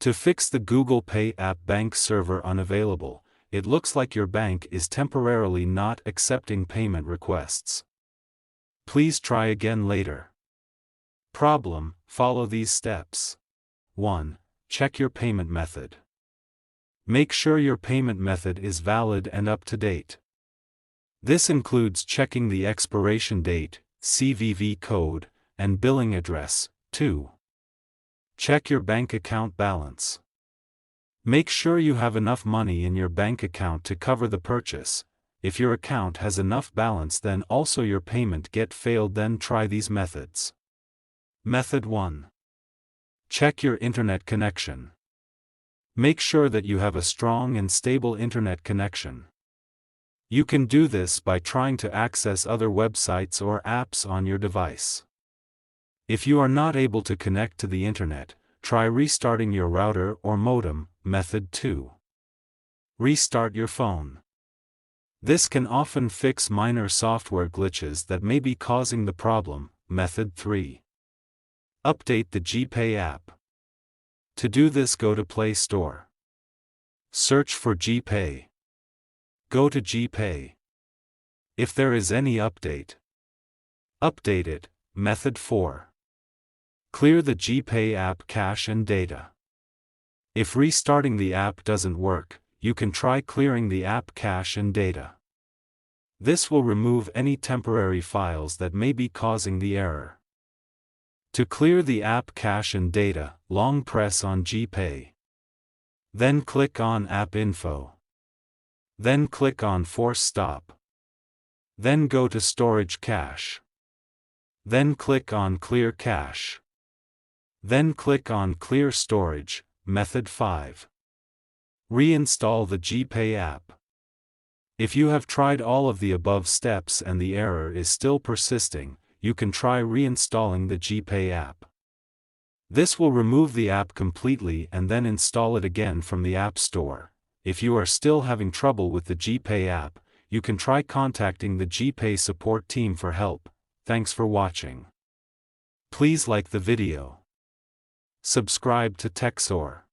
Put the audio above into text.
To fix the Google Pay app bank server unavailable, it looks like your bank is temporarily not accepting payment requests. Please try again later. Problem: follow these steps. 1. Check your payment method. Make sure your payment method is valid and up to date. This includes checking the expiration date, CVV code, and billing address. 2. Check your bank account balance. Make sure you have enough money in your bank account to cover the purchase. If your account has enough balance, then also your payment failed. Then try these methods. Method 1. Check your internet connection. Make sure that you have a strong and stable internet connection. You can do this by trying to access other websites or apps on your device. If you are not able to connect to the internet, try restarting your router or modem. Method 2. Restart your phone. This can often fix minor software glitches that may be causing the problem. Method 3. Update the GPay app. To do this, go to Play Store. Search for GPay. Go to GPay. If there is any update, update it. Method 4. Clear the GPay app cache and data. If restarting the app doesn't work, you can try clearing the app cache and data. This will remove any temporary files that may be causing the error. To clear the app cache and data, long press on GPay. Then click on App Info. Then click on Force Stop. Then go to Storage Cache. Then click on Clear Cache. Then click on Clear Storage. Method 5. Reinstall the GPay app. If you have tried all of the above steps and the error is still persisting, you can try reinstalling the GPay app. This will remove the app completely and then install it again from the App Store. If you are still having trouble with the GPay app, you can try contacting the GPay support team for help. Thanks for watching. Please like the video. Subscribe to TechSoar.